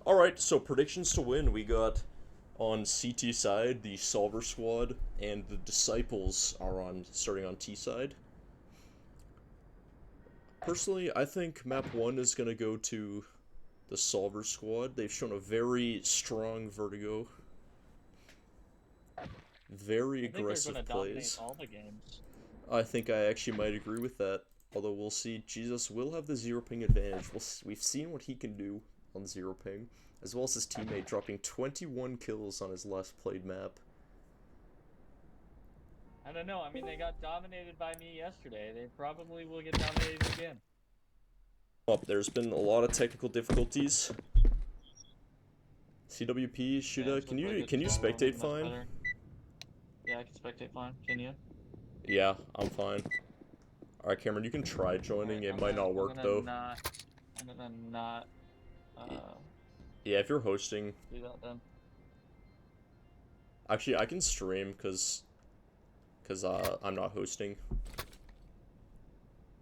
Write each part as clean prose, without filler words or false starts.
Alright, so predictions to win. We got on CT side the Solver Squad, and the Disciples are on starting on T side. Personally, I think map 1 is going to go to the Solver Squad. They've shown a very strong vertigo. Very I think they're aggressive going to dominate plays. all the games. I think I actually might agree with that. Although we'll see, Jesus will have the zero ping advantage. We've seen what he can do on zero ping, as well as his teammate dropping 21 kills on his last played map. I don't know. I mean, they got dominated by me yesterday. They probably will get dominated again. Oh, there's been a lot of technical difficulties. CWP, Shuda, can you spectate fine? Better. Yeah, I can spectate fine. Can you? Yeah, I'm fine. Alright, Cameron, you can try joining. It might not work though. I'm gonna not. Yeah, if you're hosting. Do that then. Actually, I can stream because I'm not hosting.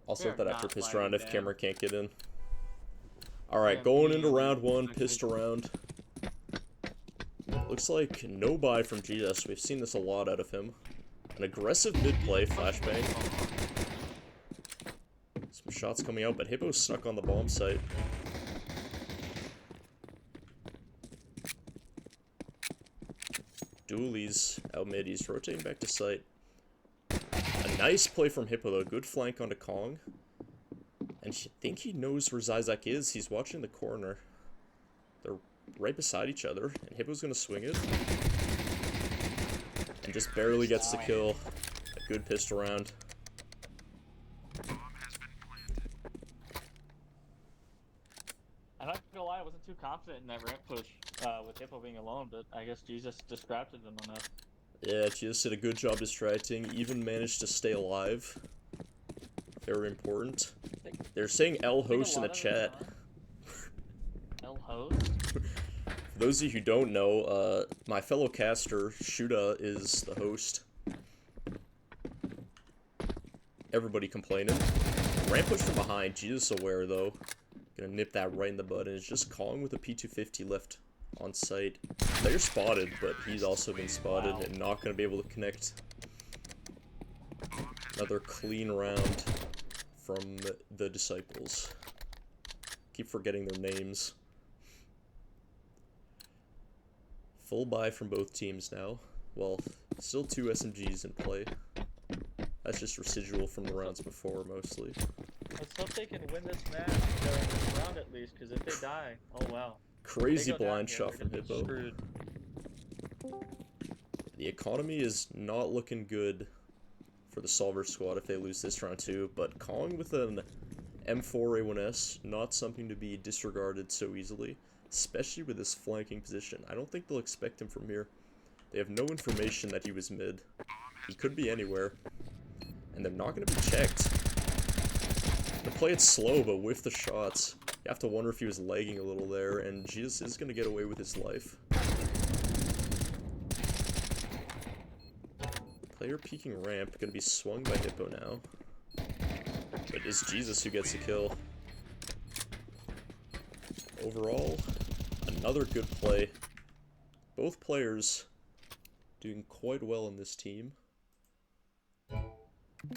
I'll start that after pissed around if Cameron can't get in. Alright, going into round 1, pissed around. Looks like no buy from Jesus. We've seen this a lot out of him. An aggressive mid-play, flashbang. Some shots coming out, but Hippo's stuck on the bomb site. Dooley's out mid, he's rotating back to site. A nice play from Hippo though, good flank onto Kong. And I think he knows where Zizak is, he's watching the corner. They're right beside each other, and Hippo's gonna swing it. And just barely gets the kill. A good pistol round. I'm not gonna lie, I wasn't too confident in that ramp push with Hippo being alone, but I guess Jesus distracted them enough. Yeah, Jesus did a good job distracting, even managed to stay alive. Very important. They're saying L host in the chat. L host? For those of you who don't know, my fellow caster, Shuda, is the host. Everybody complaining. Ramp push from behind, Jesus aware though. Gonna nip that right in the bud, and it's just Kong with a P250 left on site. Player spotted, but he's also been spotted and not gonna be able to connect. Another clean round from the Disciples. Keep forgetting their names. Full buy from both teams now. Well, still 2 SMGs in play. That's just residual from the rounds before, mostly. Let's hope they can win this match, or this round at least, because if they die, oh wow. Crazy blind shot from Hippo. The economy is not looking good for the Solver Squad if they lose this round too, but Kong with an M4A1S, not something to be disregarded so easily, especially with his flanking position. I don't think they'll expect him from here. They have no information that he was mid. He could be anywhere. And they're not going to be checked. They play it slow, but with the shots. You have to wonder if he was lagging a little there, and Jesus is going to get away with his life. Player peeking ramp, going to be swung by Hippo now. But it's Jesus who gets the kill. Overall, another good play. Both players doing quite well in this team.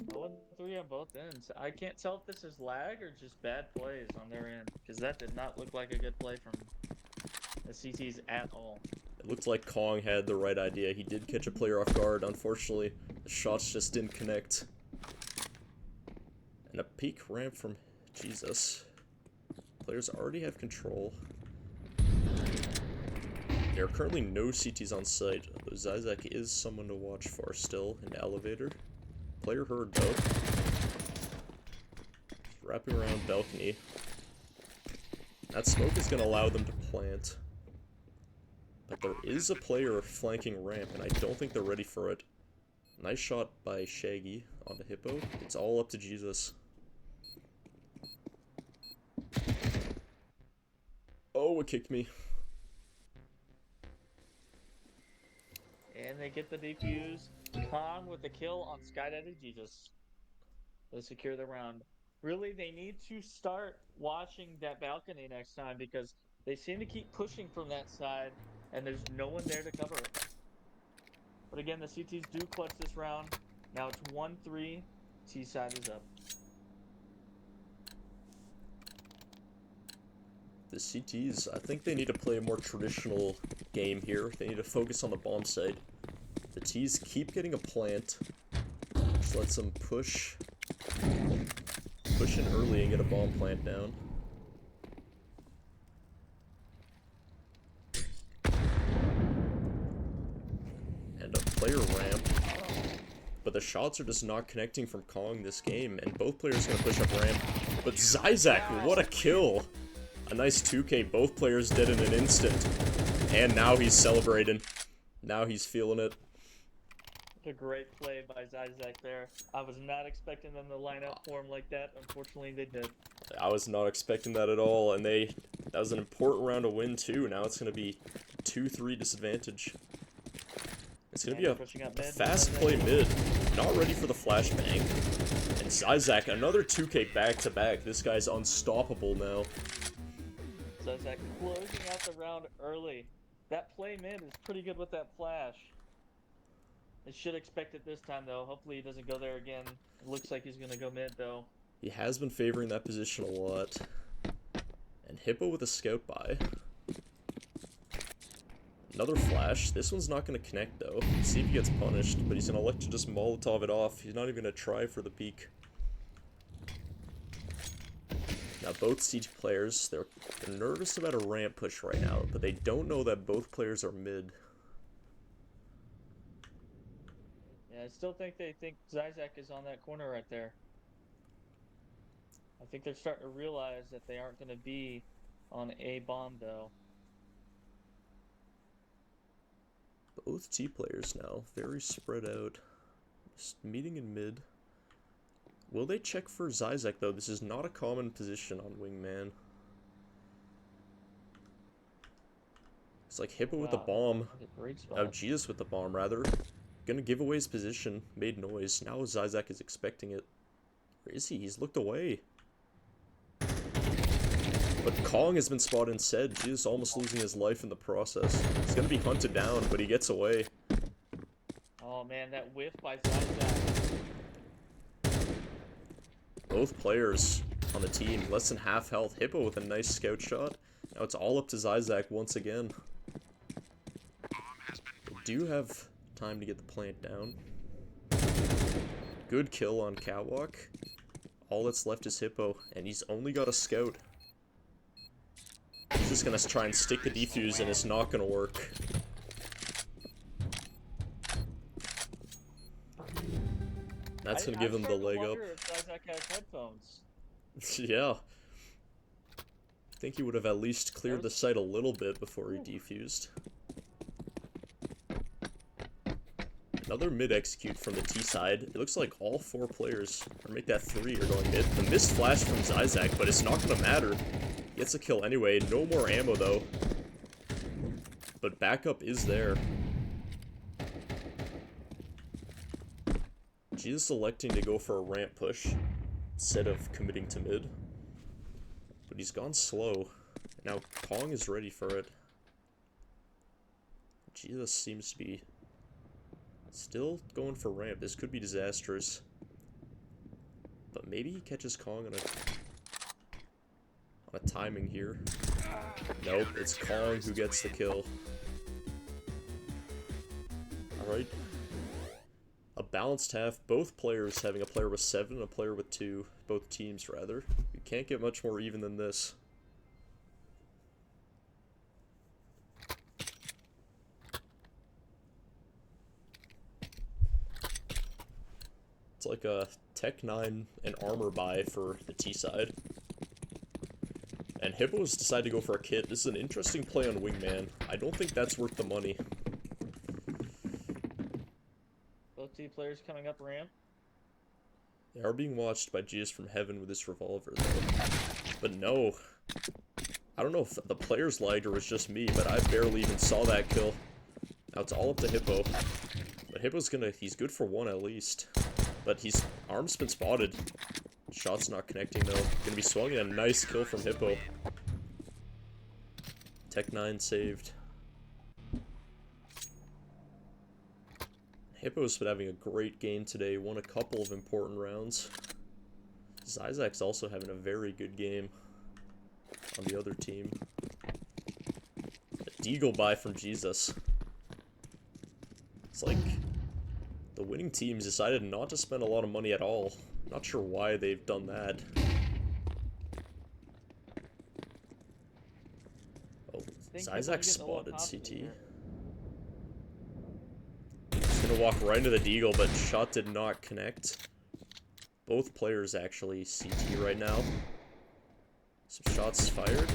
0-3 on both ends. I can't tell if this is lag or just bad plays on their end, because that did not look like a good play from the CTs at all. It looked like Kong had the right idea. He did catch a player off guard. Unfortunately, the shots just didn't connect. And a peak ramp from Jesus. Players already have control. There are currently no CTs on site, though Zizak is someone to watch for still in the elevator. Player heard though. Wrapping around balcony. That smoke is going to allow them to plant. But there is a player flanking ramp, and I don't think they're ready for it. Nice shot by Shaggy onto Hippo. It's all up to Jesus. Oh, it kicked me. And they get the defuse. Kong with the kill on Skydaddy Jesus. They secure the round. Really, they need to start watching that balcony next time, because They seem to keep pushing from that side, and there's no one there to cover it. But again, the CTs do clutch this round. Now it's 1-3. T side is up. The CTs, I think they need to play a more traditional game here. They need to focus on the bomb site. The T's keep getting a plant. Just lets them push in early and get a bomb plant down. And a player ramp. But the shots are just not connecting from Kong this game, and both players are going to push up ramp. But Zyzak, what a kill! A nice 2K, both players dead in an instant. And now he's celebrating. Now he's feeling it. It's a great play by Zyzak there. I was not expecting them to line up for him like that. Unfortunately, they did. I was not expecting that at all, and that was an important round to win too. Now it's going to be 2-3 disadvantage. It's going to be a fast play mid. Not ready for the flashbang. And Zyzak, another 2K back-to-back. This guy's unstoppable now. Zyzak closing out the round early. That play mid is pretty good with that flash. I should expect it this time, though. Hopefully he doesn't go there again. It looks like he's going to go mid, though. He has been favoring that position a lot. And Hippo with a scout buy. Another flash. This one's not going to connect, though. See if he gets punished, but he's going to elect to just Molotov it off. He's not even going to try for the peek. Now, both Siege players, they're nervous about a ramp push right now, but they don't know that both players are mid. Yeah, I still think they think Zyzak is on that corner right there. I think they're starting to realize that they aren't going to be on A bomb, though. Both T players now, very spread out. Just meeting in mid. Will they check for Zyzak, though? This is not a common position on Wingman. It's like Hippo with the bomb. Oh, Jesus with the bomb, rather. Gonna give away his position. Made noise. Now Zyzak is expecting it. Where is he? He's looked away. But Kong has been spotted and said. Jesus almost losing his life in the process. He's gonna be hunted down, but he gets away. Oh man, that whiff by Zyzak. Both players on the team, less than half health. Hippo with a nice scout shot. Now it's all up to Zyzak once again. They do have time to get the plant down. Good kill on Catwalk. All that's left is Hippo, and he's only got a scout. He's just gonna try and stick the defuse, and it's not gonna work. That's gonna give him the leg up. If Zyzak has headphones. Yeah. I think he would have at least cleared the site a little bit before he defused. Another mid-execute from the T side. It looks like all four players, or make that three, are going mid. The missed flash from Zyzak, but it's not gonna matter. He gets a kill anyway. No more ammo, though. But backup is there. Jesus electing to go for a ramp push instead of committing to mid. But he's gone slow. Now Kong is ready for it. Jesus seems to be still going for ramp. This could be disastrous. But maybe he catches Kong on a timing here. Nope, it's Kong who gets the kill. Alright. A balanced half, both players having a player with 7 and a player with 2. Both teams, rather. You can't get much more even than this. It's like a Tech 9 and armor buy for the T side. And Hippos decided to go for a kit. This is an interesting play on Wingman. I don't think that's worth the money. Both T players coming up ramp. They are being watched by Jesus from Heaven with this revolver, though. But no. I don't know if the players lagged or it was just me, but I barely even saw that kill. Now it's all up to Hippo. But Hippo's he's good for 1 at least. But arm's been spotted. Shot's not connecting, though. Gonna be swung in a nice kill from Hippo. Tech9 saved. Hippo's been having a great game today, won a couple of important rounds. Zyzak's also having a very good game on the other team. A deagle buy from Jesus. It's like the winning teams decided not to spend a lot of money at all. Not sure why they've done that. Oh, Zyzak spotted CT. He's gonna walk right into the deagle, but shot did not connect. Both players actually CT right now. Some shots fired.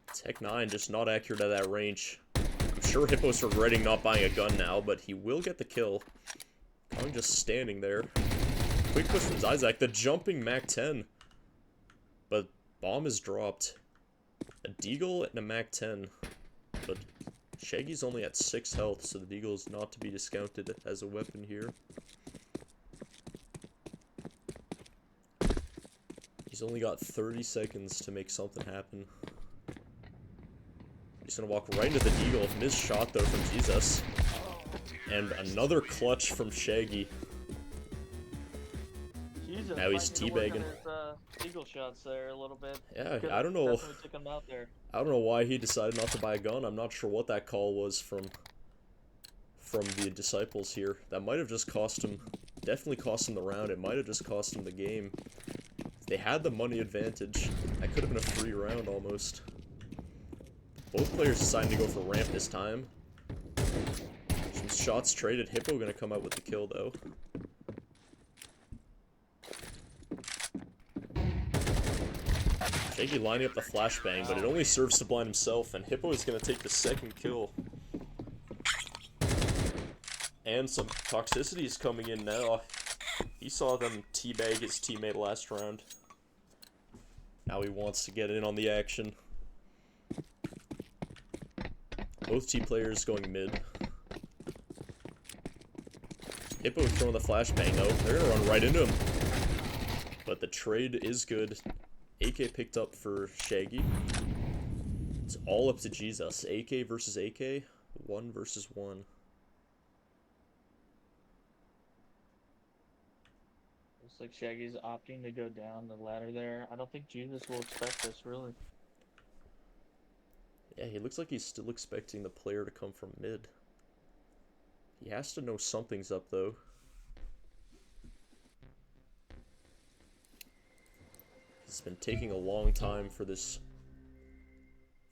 Tech9 just not accurate at that range. I'm sure Hippo's regretting not buying a gun now, but he will get the kill. Kong just standing there. Quick push from Zyzak, the jumping MAC-10. But bomb is dropped. A deagle and a MAC-10. But Shaggy's only at 6 health, so the deagle is not to be discounted as a weapon here. He's only got 30 seconds to make something happen. He's gonna walk right into the deagle. Missed shot though from Jesus. And another clutch from Shaggy. Jesus, now he's teabagging. Eagle shots there a little bit. Yeah, I don't know. Took him out there. I don't know why he decided not to buy a gun. I'm not sure what that call was from the disciples here. That might have just cost him. Definitely cost him the round. It might have just cost him the game. They had the money advantage. That could have been a free round almost. Both players decided to go for ramp this time. Some shots traded. Hippo gonna come out with the kill though. Shaggy lining up the flashbang, but it only serves to blind himself, and Hippo is gonna take the second kill. And some toxicity is coming in now. He saw them teabag his teammate last round. Now he wants to get in on the action. Both T players going mid. Hippo throwing the flashbang though. They're gonna run right into him. But the trade is good. AK picked up for Shaggy. It's all up to Jesus. AK versus AK. 1 versus 1. Looks like Shaggy's opting to go down the ladder there. I don't think Jesus will expect this, really. Yeah, he looks like he's still expecting the player to come from mid. He has to know something's up, though. It's been taking a long time for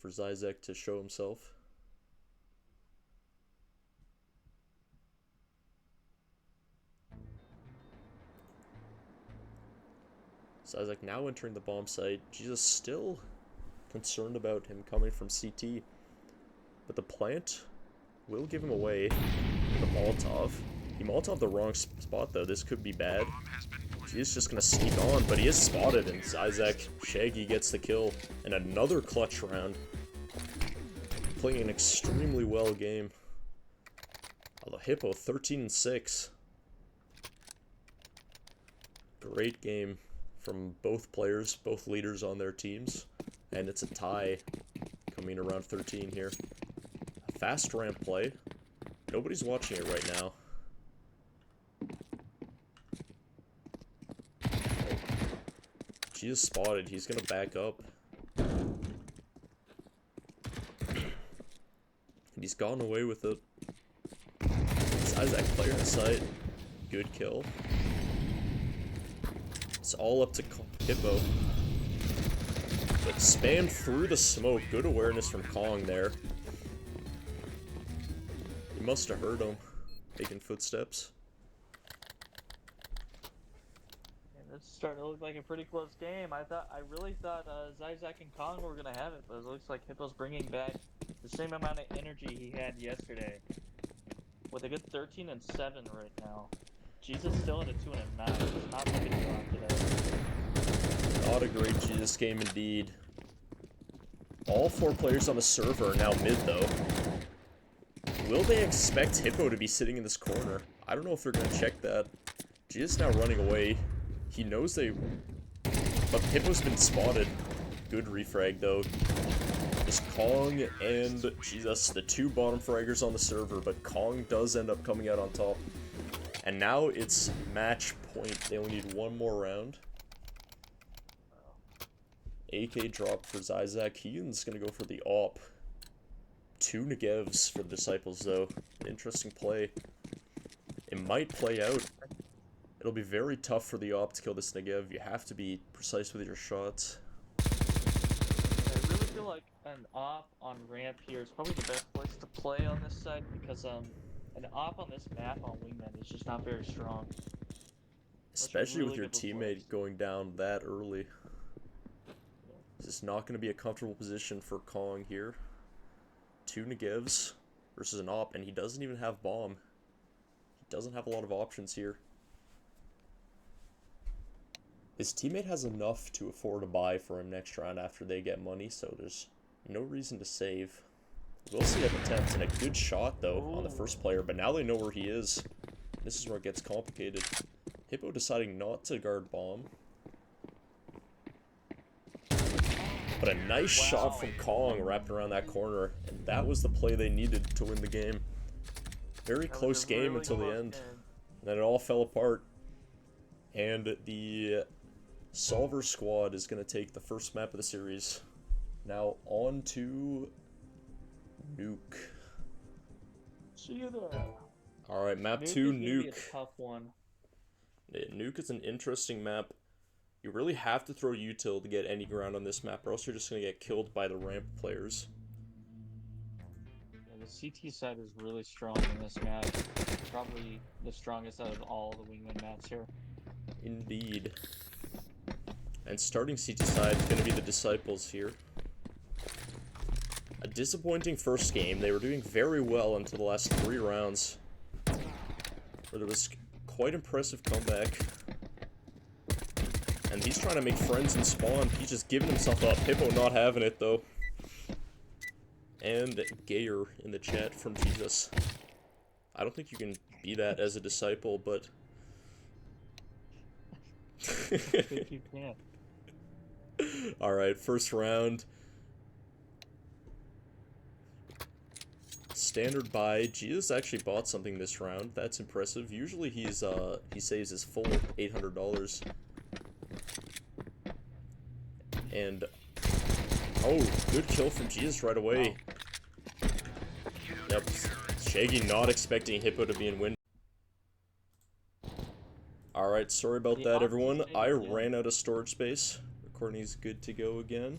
Zyzak to show himself. Zyzak now entering the bomb site. Jesus still concerned about him coming from CT. But the plant will give him away with a Molotov. He Molotov the wrong spot though. This could be bad. He's just gonna sneak on, but he is spotted, and Zyzak, Shaggy gets the kill. And another clutch round. Playing an extremely well game. Although Hippo, 13-6. Great game from both players, both leaders on their teams. And it's a tie coming around 13 here. A fast ramp play. Nobody's watching it right now. She is spotted. He's gonna back up. And he's gotten away with it. Zyzak player in sight. Good kill. It's all up to Hippo. But spammed through the smoke. Good awareness from Kong there. He must have heard him. Taking footsteps. It's starting to look like a pretty close game. I really thought Zyzak and Kong were gonna have it, but it looks like Hippo's bringing back the same amount of energy he had yesterday, with a good 13-7 right now. Jesus still at a 2-9. It's not looking good on today. Not a great Jesus game indeed. All 4 players on the server are now mid though. Will they expect Hippo to be sitting in this corner? I don't know if they're gonna check that. Jesus now running away. He knows they... But Hippo's been spotted. Good refrag, though. is Kong and, Jesus, the two bottom fraggers on the server, but Kong does end up coming out on top. And now it's match point. They only need one more round. AK drop for Zyzak. Heaton's gonna go for the AWP. 2 Negevs for the Disciples, though. Interesting play. It might play out. It'll be very tough for the AWP to kill this Negev. You have to be precise with your shots. I really feel like an AWP on ramp here is probably the best place to play on this side because an AWP on this map on Wingman is just not very strong. Especially really with your good with teammate flares. going down that early. This is not going to be a comfortable position for Kong here. 2 Negevs versus an AWP, and he doesn't even have bomb. He doesn't have a lot of options here. His teammate has enough to afford a buy for him next round after they get money, so there's no reason to save. We'll see an attempt, and a good shot, though, on the first player, but now they know where he is. This is where it gets complicated. Hippo deciding not to guard bomb. But a nice shot from Kong wrapped around that corner, and that was the play they needed to win the game. Very close game until the end. And then it all fell apart. And the Solver squad is going to take the first map of the series. Now on to Nuke. See you there. Alright, map Nuke 2, is gonna be a Nuke. tough one. Yeah, Nuke is an interesting map. You really have to throw util to get any ground on this map, or else you're just going to get killed by the ramp players. Yeah, the CT side is really strong in this map. Probably the strongest out of all the Wingman maps here. Indeed. And starting CT side is going to be the Disciples here. A disappointing first game. They were doing very well until the last 3 rounds, where there was quite impressive comeback. And he's trying to make friends in spawn. He's just giving himself up. Hippo not having it, though. And Gayer in the chat from Jesus. I don't think you can be that as a disciple, but... I think you can. Alright, first round. Standard buy. Jesus actually bought something this round. That's impressive. Usually he saves his full $800. And oh, good kill from Jesus right away. Yep, Shaggy not expecting Hippo to be in win. Alright, sorry about that, everyone. I ran out of storage space. Recording's good to go again.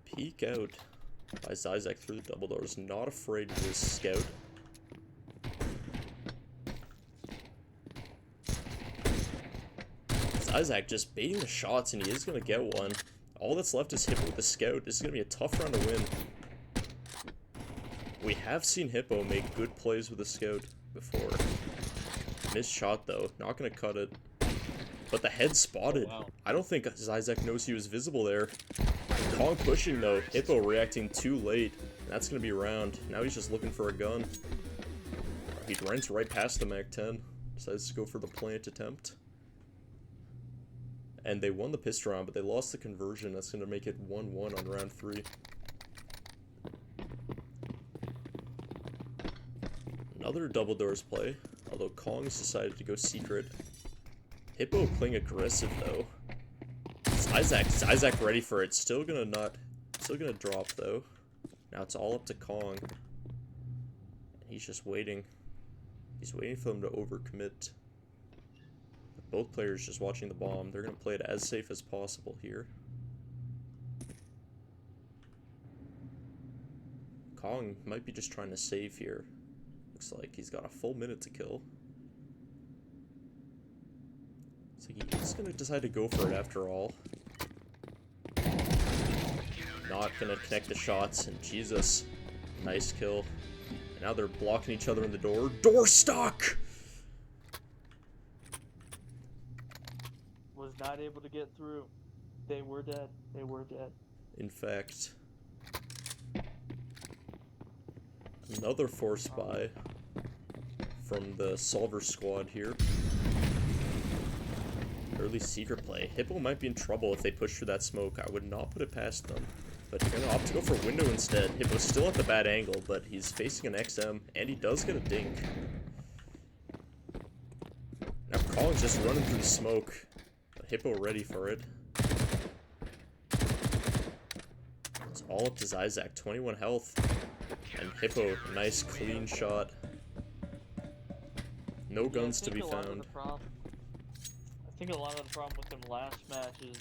Peek out by Zyzak through the double doors. Not afraid of this scout. Zyzak just baiting the shots, and he is going to get one. All that's left is Hippo with the scout. This is going to be a tough round to win. We have seen Hippo make good plays with the scout before. Missed shot, though. Not going to cut it. But the head spotted. Oh, wow. I don't think Zyzak knows he was visible there. Kong pushing, though. Hippo reacting too late. That's going to be around. Now he's just looking for a gun. He runs right past the Mag-10. Decides to go for the plant attempt. And they won the pistol round, but they lost the conversion. That's going to make it 1-1 on round 3. Another double doors play, although Kong's decided to go secret. Hippo playing aggressive, though. Zyzak ready for it. Still gonna drop, though. Now it's all up to Kong. And he's just waiting. He's waiting for them to overcommit. Both players just watching the bomb. They're going to play it as safe as possible here. Kong might be just trying to save here. Looks like he's got a full minute to kill. Looks like he's going to decide to go for it after all. Not going to connect the shots, and Jesus. Nice kill. And now they're blocking each other in the door. Door stuck! Was not able to get through. They were dead. They were dead. In fact, another force buy from the Solver squad here. early secret play. Hippo might be in trouble if they push through that smoke. I would not put it past them. But they're going to opt to go for window instead. Hippo's still at the bad angle, but he's facing an XM, and he does get a dink. Now Kong's just running through the smoke. But Hippo ready for it. It's all up to Zyzak, 21 health. And Hippo, nice clean shot. No guns to be found. I think a lot of the problem with them last match is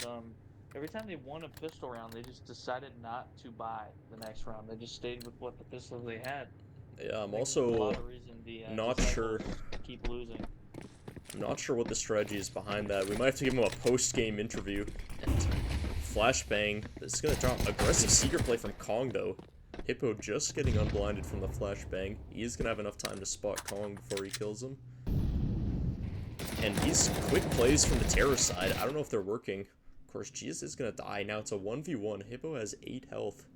every time they won a pistol round, they just decided not to buy the next round. They just stayed with what the pistols they had. Yeah, I'm also not sure. Keep losing. I'm not sure what the strategy is behind that. We might have to give him a post-game interview. And flashbang. This is gonna drop. Aggressive secret play from Kong though. Hippo just getting unblinded from the flashbang. He is gonna have enough time to spot Kong before he kills him. And these quick plays from the terror side, I don't know if they're working. Of course, Jesus is gonna die. Now it's a 1v1. Hippo has 8 health.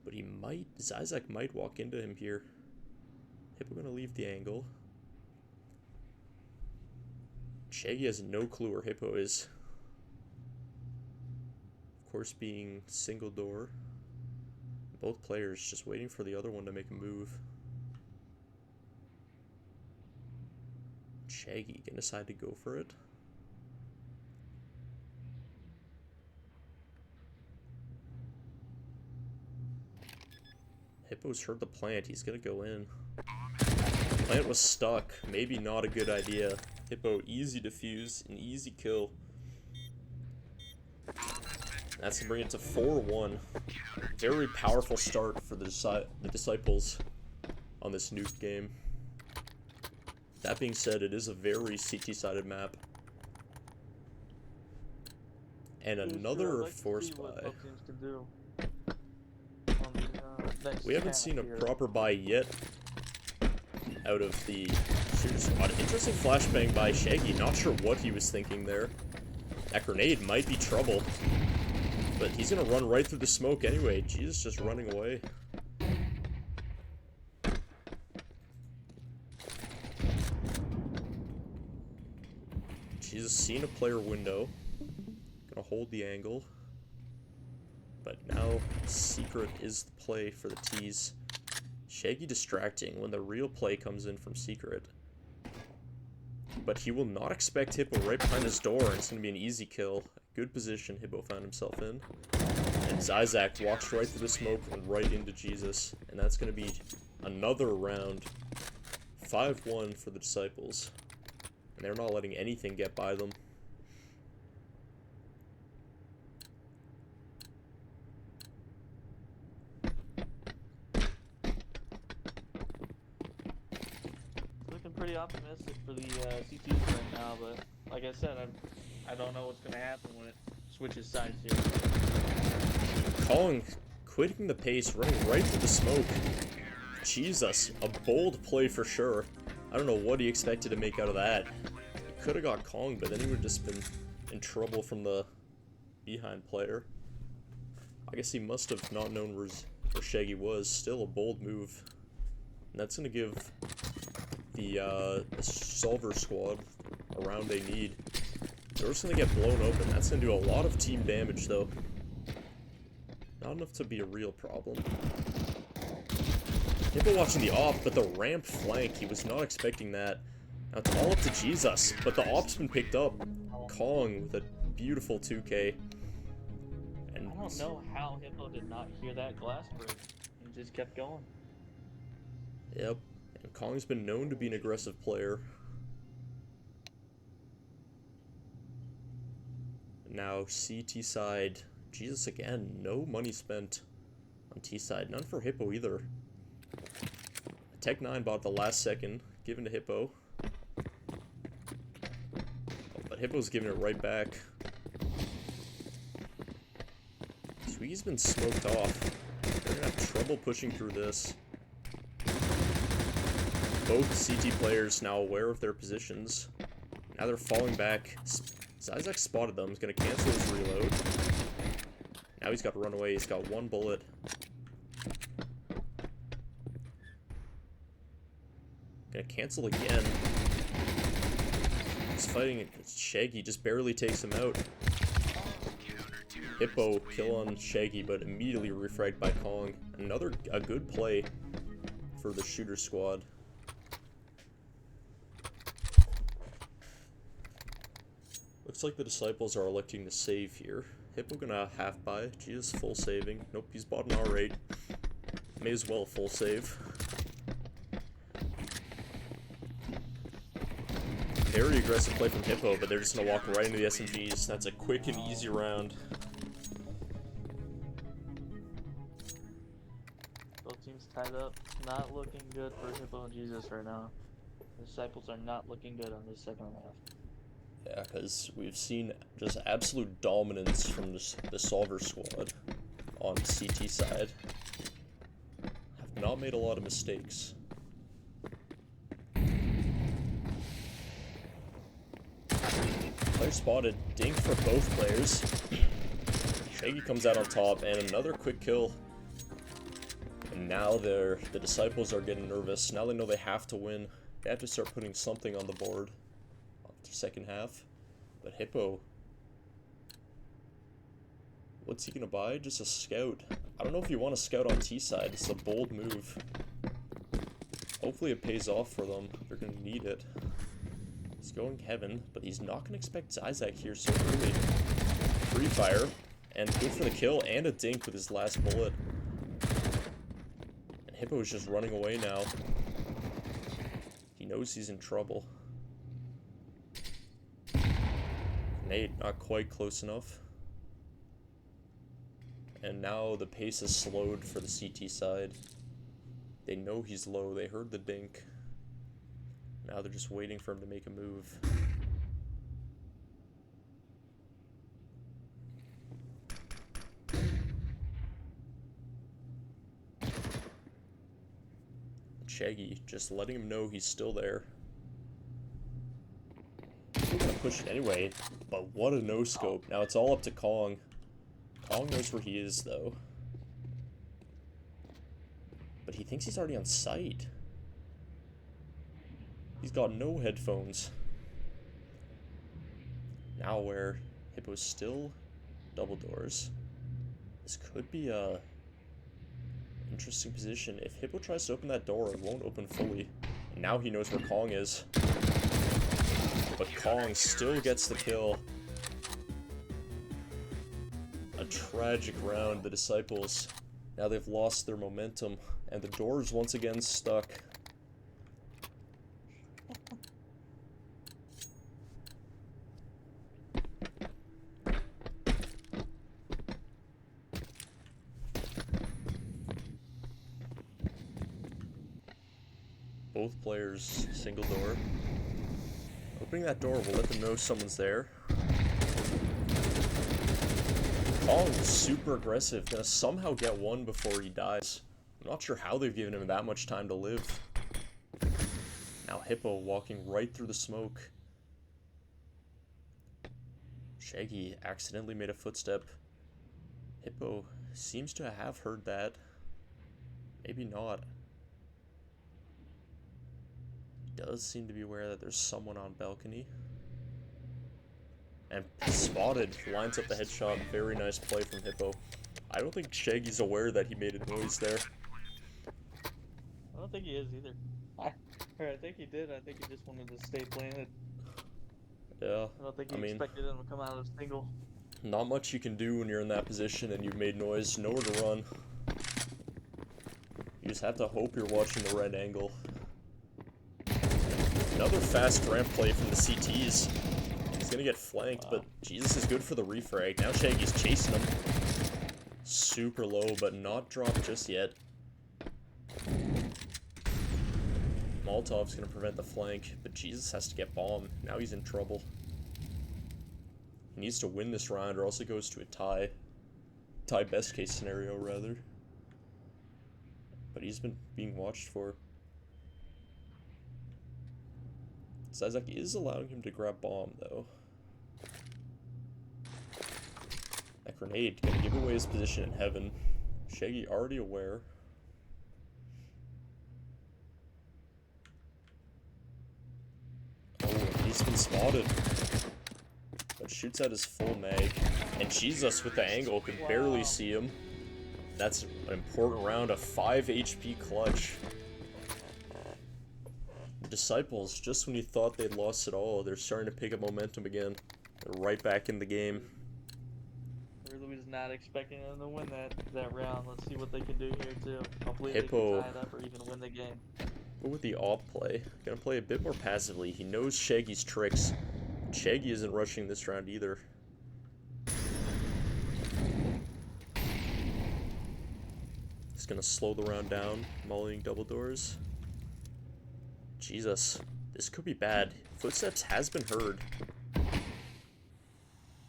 But he might, Zyzak might walk into him here. Hippo gonna leave the angle. Shaggy has no clue where Hippo is. Of course, being single door. Both players just waiting for the other one to make a move. Shaggy gonna decide to go for it. Hippo's heard the plant. He's gonna go in. Plant was stuck. Maybe not a good idea. Hippo easy defuse, an easy kill. That's gonna bring it to 4-1. Very powerful start for the Disciples on this nuke game. That being said, it is a very CT-sided map. And another force buy. We haven't seen a proper buy yet out of the shooter squad. Interesting flashbang by Shaggy. Not sure what he was thinking there. That grenade might be trouble. But he's gonna run right through the smoke anyway. Jesus just running away. Jesus seen a player window. Gonna hold the angle. But now secret is the play for the tease. Shaggy distracting when the real play comes in from secret. But he will not expect Hippo right behind his door, and it's gonna be an easy kill. Good position Hippo found himself in. And Zyzak walks right through the smoke and right into Jesus. And that's gonna be another round. 5-1 for the Disciples. And they're not letting anything get by them. Looking pretty optimistic for the CTs right now, but like I said, I don't know what's going to happen when it switches sides here. Kong quitting the pace, running right through the smoke. Jesus, a bold play for sure. I don't know what he expected to make out of that. He could have got Kong, but then he would have just been in trouble from the behind player. I guess he must have not known where Shaggy was. Still a bold move. And that's going to give the Solver squad a round they need. They're just going to get blown open. That's going to do a lot of team damage, though. Not enough to be a real problem. Hippo watching the op, but the ramp flank, he was not expecting that. Now it's all up to Jesus, but the op's been picked up. Kong with a beautiful 2K. And I don't know how Hippo did not hear that glass break and just kept going. Yep, and Kong's been known to be an aggressive player. Now CT side, Jesus again, no money spent on T side, none for Hippo either. Tech 9 bought the last second, given to Hippo. Oh, but Hippo's giving it right back. Sweety's been smoked off. They're gonna have trouble pushing through this. Both CT players now aware of their positions. Now they're falling back. Zyzak spotted them. He's gonna cancel his reload. Now he's got to run away. He's got one bullet. Gonna cancel again. He's fighting it. Shaggy just barely takes him out. Hippo kill on Shaggy, but immediately refragged by Kong. A good play for the shooter squad. Looks like the Disciples are electing to save here. Hippo gonna half buy. Jesus, full saving. Nope, he's bought an R8. May as well full save. Very aggressive play from Hippo, but they're just gonna walk right into the SMGs. That's a quick and easy round. Both teams tied up. Not looking good for Hippo and Jesus right now. The Disciples are not looking good on this second half. Yeah, because we've seen just absolute dominance from the Solver squad on CT side. Have not made a lot of mistakes. Player spotted. Dink for both players. Shaggy comes out on top, and another quick kill. And now the Disciples are getting nervous. Now they know they have to win. They have to start putting something on the board after second half. But Hippo, what's he gonna buy? Just a scout. I don't know if you want to scout on T side. It's a bold move. Hopefully it pays off for them. They're gonna need it. He's going Heaven, but he's not gonna expect Zizak here so early. Free fire, and good for the kill, and a dink with his last bullet. And Hippo is just running away now. He knows he's in trouble. Grenade, not quite close enough. And now the pace is slowed for the CT side. They know he's low, they heard the dink. Now they're just waiting for him to make a move. Shaggy just letting him know he's still there. Still gonna push it anyway, but what a no-scope. Now it's all up to Kong. Kong knows where he is, though. But he thinks he's already on site. He's got no headphones. Now where Hippo's still double doors. This could be a interesting position. If Hippo tries to open that door, it won't open fully. And now he knows where Kong is. But Kong still gets the kill. A tragic round, the Disciples. Now they've lost their momentum, and the door's once again stuck. Both players single door. Opening that door will let them know someone's there. Kong is super aggressive, gonna somehow get one before he dies. I'm not sure how they've given him that much time to live. Now Hippo walking right through the smoke. Shaggy accidentally made a footstep. Hippo seems to have heard that. Maybe not. Does seem to be aware that there's someone on balcony. And spotted, lines up the headshot. Very nice play from Hippo. I don't think Shaggy's aware that he made a noise there. I don't think he is either. I think he did. I think he just wanted to stay planted. Yeah, I don't think he expected him to come out of single. Not much you can do when you're in that position and you've made noise. Nowhere to run. You just have to hope you're watching the right angle. Another fast ramp play from the CTs. He's gonna get flanked, but Jesus is good for the refrag. Now Shaggy's chasing him. Super low, but not dropped just yet. Molotov's gonna prevent the flank, but Jesus has to get bombed. Now he's in trouble. He needs to win this round or else it goes to a tie. Tie best case scenario, rather. But he's been being watched for. Zizak is allowing him to grab bomb, though. That grenade gonna give away his position in heaven. Shaggy already aware. Oh, he's been spotted. But shoots out his full mag. And Jesus with the angle, could barely see him. That's an important round, a 5 HP clutch. Disciples, just when you thought they'd lost it all, they're starting to pick up momentum again. They're right back in the game. I really was not expecting them to win that round. Let's see what they can do here too. Hopefully Hippo. they can tie it up or even win the game. But with the AWP play, gonna play a bit more passively. He knows Shaggy's tricks. Shaggy isn't rushing this round either. He's gonna slow the round down, mollying double doors. Jesus, this could be bad. Footsteps has been heard.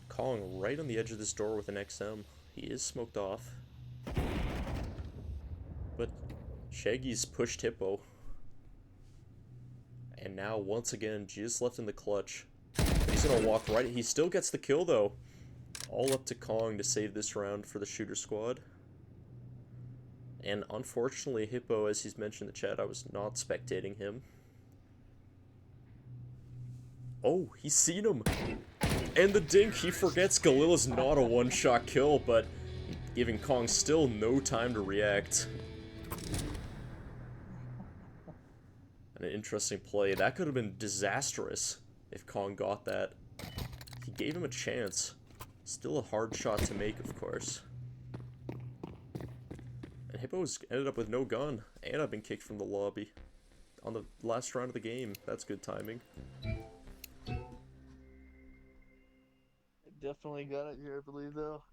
Kong right on the edge of this door with an XM. He is smoked off. But Shaggy's pushed Hippo. And now, once again, Jesus left in the clutch. He's gonna walk right. He still gets the kill, though. All up to Kong to save this round for the shooter squad. And unfortunately, Hippo, as he's mentioned in the chat, I was not spectating him. Oh, he's seen him. And the dink, he forgets Galila's not a one-shot kill, but giving Kong still no time to react. An interesting play. That could have been disastrous if Kong got that. He gave him a chance. Still a hard shot to make, of course. And Hippo's ended up with no gun, and I've been kicked from the lobby on the last round of the game. That's good timing. Definitely got it here, I believe, though.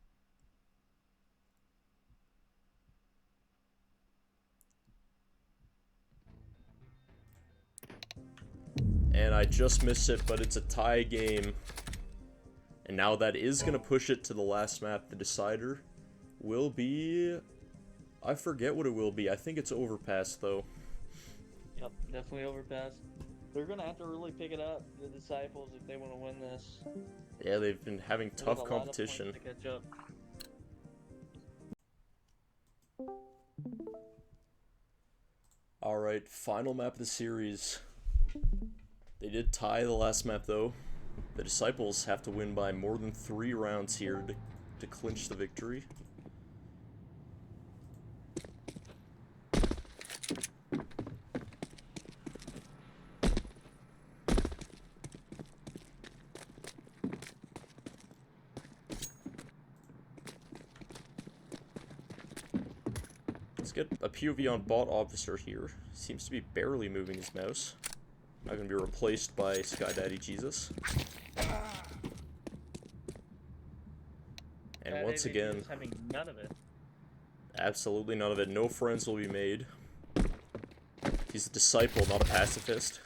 And I just missed it, but it's a tie game. And now that is going to push it to the last map. The decider will be... I forget what it will be. I think it's Overpass, though. Yep, definitely Overpass. They're going to have to really pick it up, the Disciples, if they want to win this. Yeah, they've been having They tough got a lot of competition. points to catch up. Alright, final map of the series. They did tie the last map, though. The Disciples have to win by more than 3 rounds here to clinch the victory. Let's get a POV on bot officer here. Seems to be barely moving his mouse. Not gonna be replaced by Sky Daddy Jesus. And once again, having none of it. absolutely none of it. No friends will be made. He's a disciple, not a pacifist.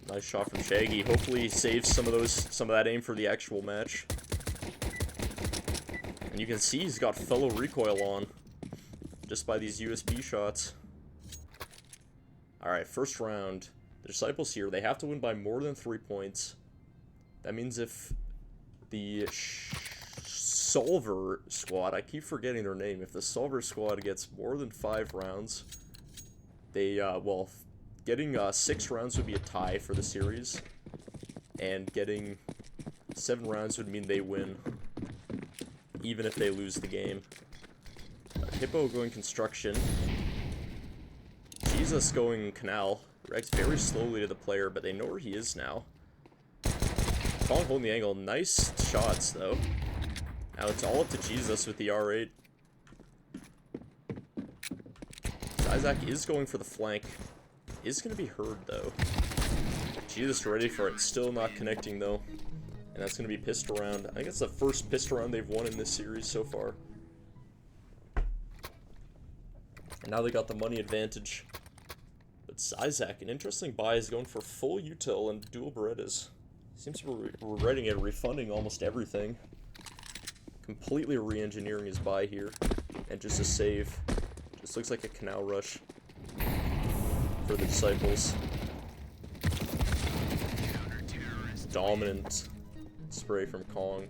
Nice shot from Shaggy. Hopefully he saves some of that aim for the actual match. And you can see he's got fellow recoil on just by these USB shots. Alright, first round. The Disciples here, they have to win by more than 3 points. That means if the Solver squad, I keep forgetting their name, if the Solver squad gets more than 5 rounds, they, well, getting 6 rounds would be a tie for the series, and getting 7 rounds would mean they win, even if they lose the game. Hippo going construction. Jesus going canal. Reacts very slowly to the player, but they know where he is now. Kong holding the angle. Nice shots, though. Now it's all up to Jesus with the R8. Isaac is going for the flank. Is going to be heard, though. Jesus ready for it. Still not connecting, though. And that's going to be pissed around. I think it's the first pissed around they've won in this series so far. And now they got the money advantage. But Isaac, an interesting buy, is going for full util and dual Berettas. Seems to be regretting it, refunding almost everything. Completely re-engineering his buy here. And just a save. Just looks like a canal rush for the Disciples. Dominant spray from Kong.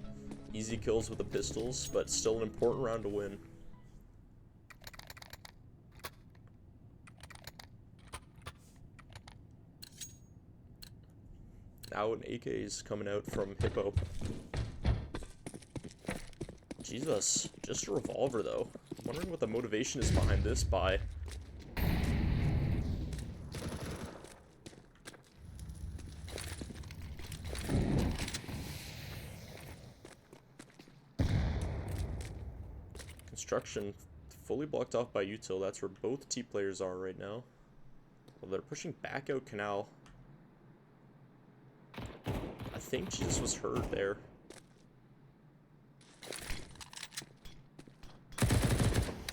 Easy kills with the pistols, but still an important round to win. Now an AK is coming out from Hippo. Jesus, just a revolver though. I'm wondering what the motivation is behind this buy. Construction fully blocked off by Util. That's where both T players are right now. Well, they're pushing back out Canal. I think Jesus was hurt there.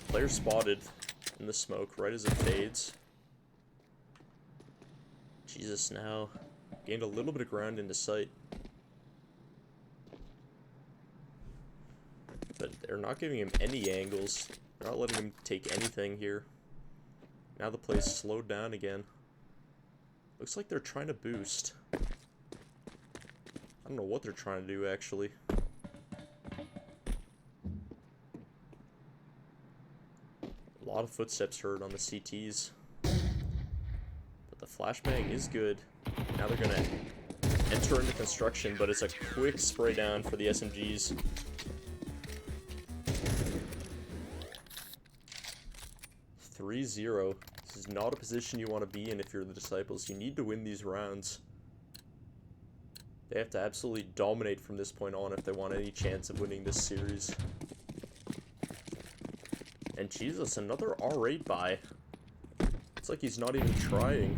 Player spotted in the smoke right as it fades. Jesus now gained a little bit of ground into sight. But they're not giving him any angles. They're not letting him take anything here. Now the play's slowed down again. Looks like they're trying to boost. I don't know what they're trying to do, actually. A lot of footsteps heard on the CTs. But the flashbang is good. Now they're gonna enter into construction, but it's a quick spray down for the SMGs. .3-0. This is not a position you want to be in if you're the Disciples. You need to win these rounds. They have to absolutely dominate from this point on if they want any chance of winning this series. And Jesus, another R8 buy. It's like he's not even trying.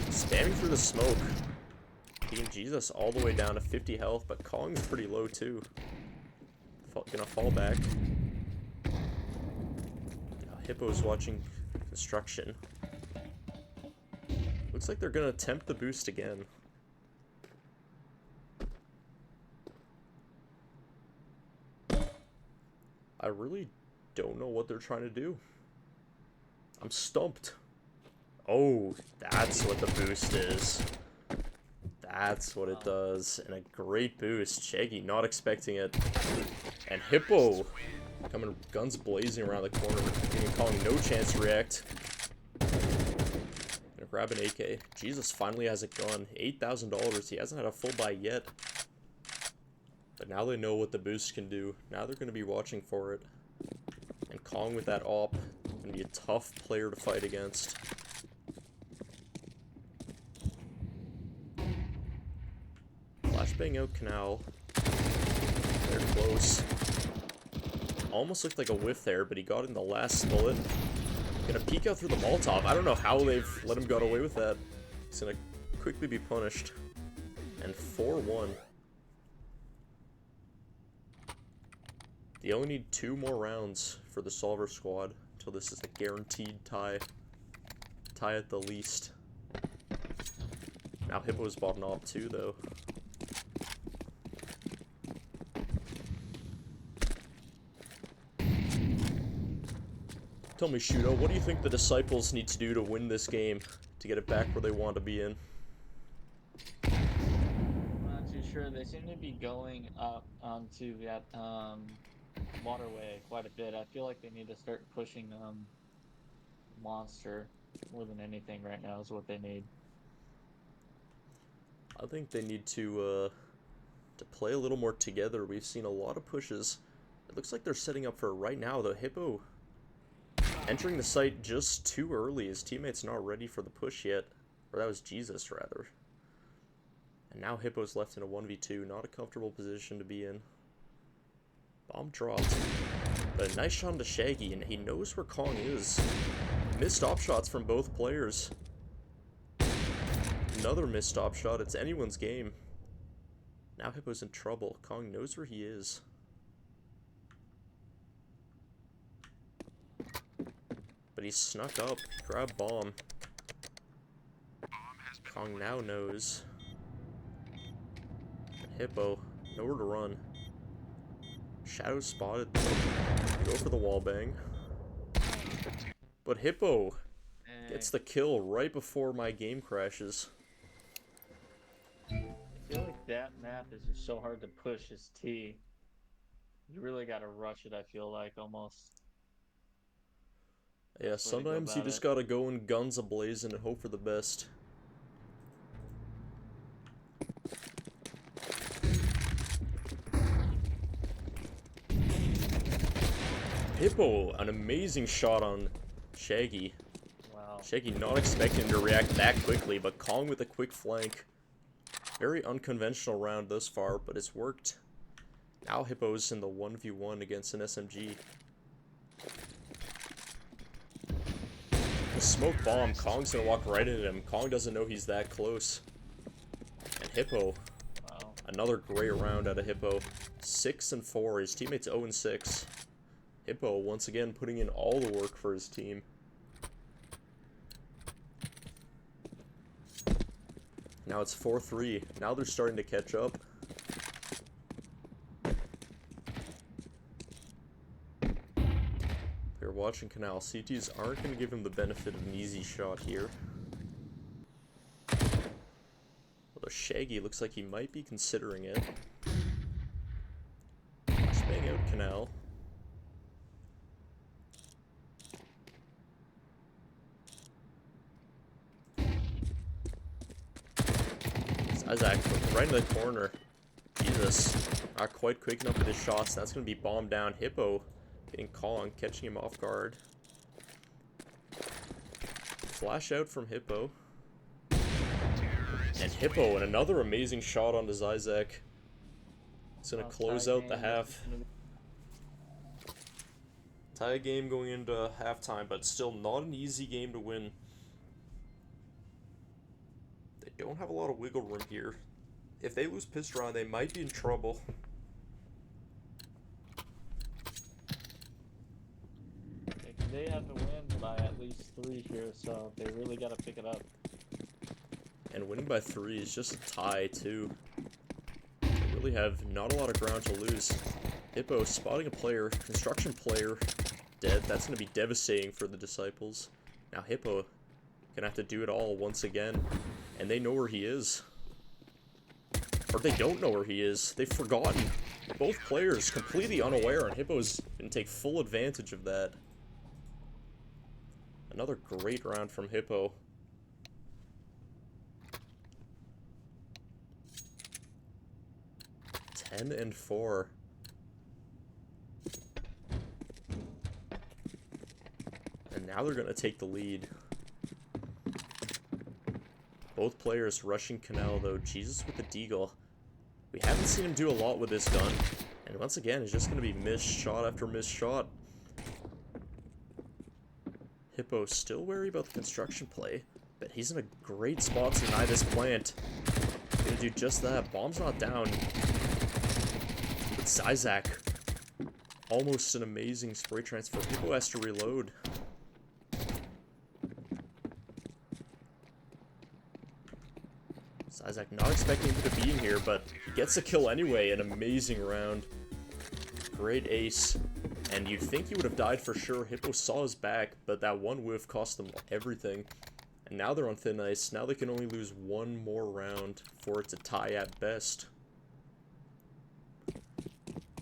Spamming through the smoke. Taking Jesus all the way down to 50 health, but Kong's pretty low too. Gonna fall back. Now Hippo's watching construction. Looks like they're gonna attempt the boost again. I really don't know what they're trying to do. I'm stumped. Oh, that's what the boost is. That's what it does. And a great boost. Shaggy not expecting it. And Hippo coming guns blazing around the corner. Giving Kong no chance to react. Gonna grab an AK. Jesus finally has a gun. $8,000. He hasn't had a full buy yet. But now they know what the boost can do. Now they're gonna be watching for it. And Kong with that AWP. Gonna be a tough player to fight against. Flashbang out Canal. They're close. Almost looked like a whiff there, but he got in the last bullet. Gonna peek out through the Molotov. I don't know how they've let him get away with that. He's gonna quickly be punished. And 4-1. They only need 2 more rounds for the Solver squad until this is a guaranteed tie. Tie at the least. Now Hippo's bought an op too, though. Tell me, Shudo, what do you think the Disciples need to do to win this game to get it back where they want to be in? I'm not too sure. They seem to be going up onto that waterway quite a bit. I feel like they need to start pushing Monster more than anything right now is what they need. I think they need to play a little more together. We've seen a lot of pushes. It looks like they're setting up for right now, though. Hippo entering the site just too early. His teammate's not ready for the push yet. Or that was Jesus, rather. And now Hippo's left in a 1v2. Not a comfortable position to be in. Bomb dropped. But a nice shot to Shaggy, and he knows where Kong is. Missed op shots from both players. Another missed op shot. It's anyone's game. Now Hippo's in trouble. Kong knows where he is. But he's snuck up. Grab bomb. Kong now knows. Hippo, nowhere to run. Shadow spotted. Go for the wallbang. But Hippo gets the kill right before my game crashes. I feel like that map is just so hard to push his T. You really gotta rush it, I feel like, almost. Yeah, Best way to go sometimes you about just it. gotta go in guns a-blazing and hope for the best. Hippo, an amazing shot on Shaggy. Wow. Shaggy not expecting him to react that quickly, but Kong with a quick flank. Very unconventional round thus far, but it's worked. Now Hippo's in the 1v1 against an SMG. The smoke bomb, Kong's gonna walk right into him. Kong doesn't know he's that close. And Hippo, Wow. another great round out of Hippo. 6 and 4, his teammate's 0 and 6. Hippo once again putting in all the work for his team. Now it's 4-3. Now they're starting to catch up. They're watching Canal. CTs aren't going to give him the benefit of an easy shot here. Although Shaggy looks like he might be considering it. Flashbang out Canal. Isaac right in the corner. Jesus. Not quite quick enough with his shots. That's going to be bombed down. Hippo getting Kong, catching him off guard. Flash out from Hippo. And Hippo, and another amazing shot on his Isaac. It's going to close out the half. Tie game going into halftime, but still not an easy game to win. They don't have a lot of wiggle room here. If they lose pistol round, they might be in trouble. They have to win by at least 3 here, so they really got to pick it up. And winning by 3 is just a tie, too. They really have not a lot of ground to lose. Hippo spotting a player, construction player, dead. That's going to be devastating for the Disciples. Now Hippo gonna have to do it all once again. And they know where he is. Or they don't know where he is. They've forgotten. Both players completely unaware, and Hippo's gonna take full advantage of that. Another great round from Hippo. Ten and 4. And now they're gonna take the lead. Both players rushing Canal though. Jesus with the deagle. We haven't seen him do a lot with this gun. And once again, it's just gonna be missed shot after missed shot. Hippo still wary about the construction play, but he's in a great spot to deny this plant. Gonna do just that. Bomb's not down. But Zizak, almost an amazing spray transfer. Hippo has to reload. Isaac not expecting him to be in here, but he gets a kill anyway. An amazing round. Great ace. And you'd think he would have died for sure. Hippo saw his back, but that one whiff cost them everything. And now they're on thin ice. Now they can only lose one more round for it to tie at best.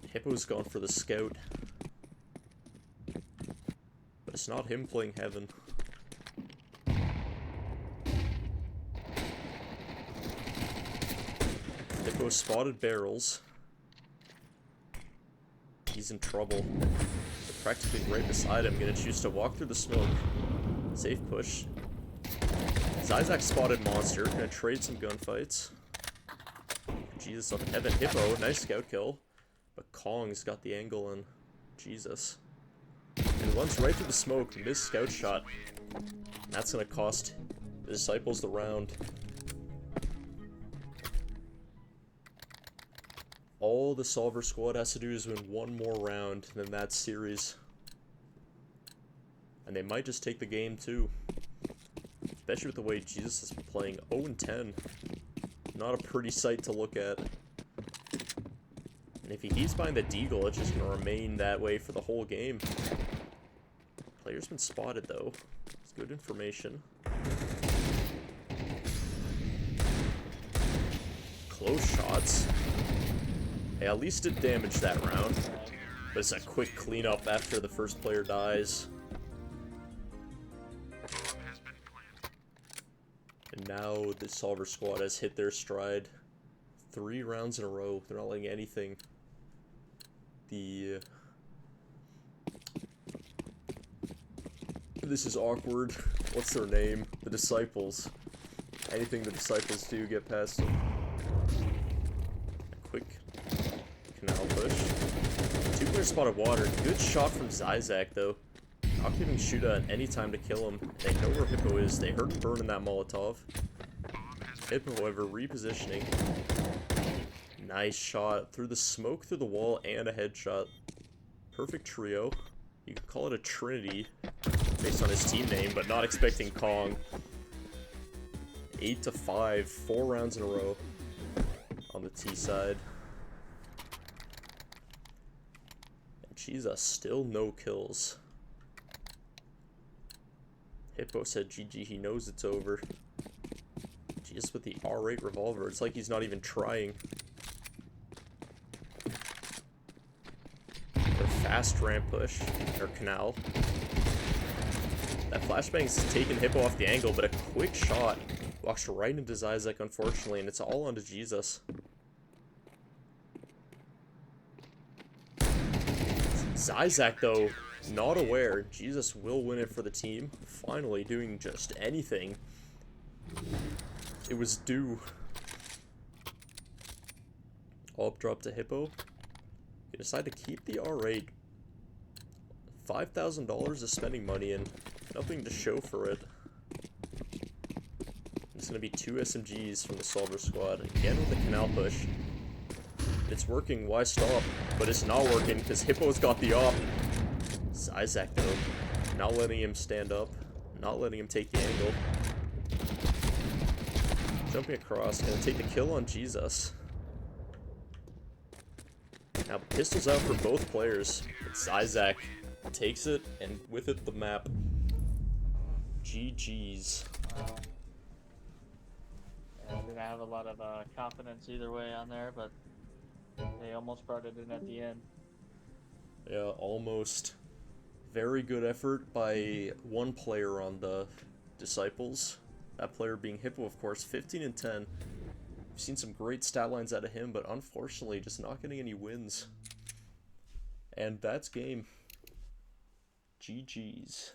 Hippo's gone for the scout. But it's not him playing heaven. Hippo spotted barrels. He's in trouble. They're practically right beside him. Gonna choose to walk through the smoke. Safe push. Zizak spotted monster. Gonna trade some gunfights. Jesus on heaven. Hippo, nice scout kill. But Kong's got the angle in. Jesus. And runs right through the smoke. Missed scout shot. That's gonna cost the Disciples the round. All the Solver squad has to do is win one more round than that series. And they might just take the game too. Especially with the way Jesus has been playing. 0-10. Not a pretty sight to look at. And if he keeps buying the deagle, it's just going to remain that way for the whole game. Player's been spotted though. It's good information. Close shots. Hey, at least it damaged that round. But it's a quick cleanup after the first player dies. now the Solver squad has hit their stride. 3 rounds in a row. They're not letting anything. This is awkward. What's their name? The Disciples. Anything the Disciples do, get past them. A quick canal push. 2 players spotted water. Good shot from Zyzak, though. Not giving Shuda any time to kill him. They know where Hippo is. They heard him burn in that Molotov. Hippo, however, repositioning. Nice shot. Through the smoke, through the wall, and a headshot. Perfect trio. You could call it a trinity, based on his team name, but not expecting Kong. 8-5, 4 rounds in a row on the T side. And Jesus, still no kills. Hippo said GG, he knows it's over. Jesus with the R8 revolver, it's like he's not even trying. The fast ramp push, or canal. That flashbang's taken Hippo off the angle, but a quick shot walks right into Zyzak, unfortunately, and it's all onto Jesus. Zyzak, though, not aware. Jesus will win it for the team. Finally doing just anything. It was due. Up drop to Hippo. You decide to keep the R8. $5,000 is spending money and nothing to show for it. It's going to be 2 SMGs from the Solver squad. Again with the canal push. It's working, why stop? But it's not working because Hippo's got the op. Zyzak, though, not letting him stand up. Not letting him take the angle. Jumping across, gonna take the kill on Jesus. Now pistols out for both players. But Zyzak takes it, and with it the map. GG's. Yeah, I didn't have a lot of confidence either way on there, but they almost brought it in at the end. Yeah, almost. Very good effort by one player on the Disciples. That player being Hippo, of course. 15 and 10. We've seen some great stat lines out of him, but unfortunately just not getting any wins. And that's game. GG's.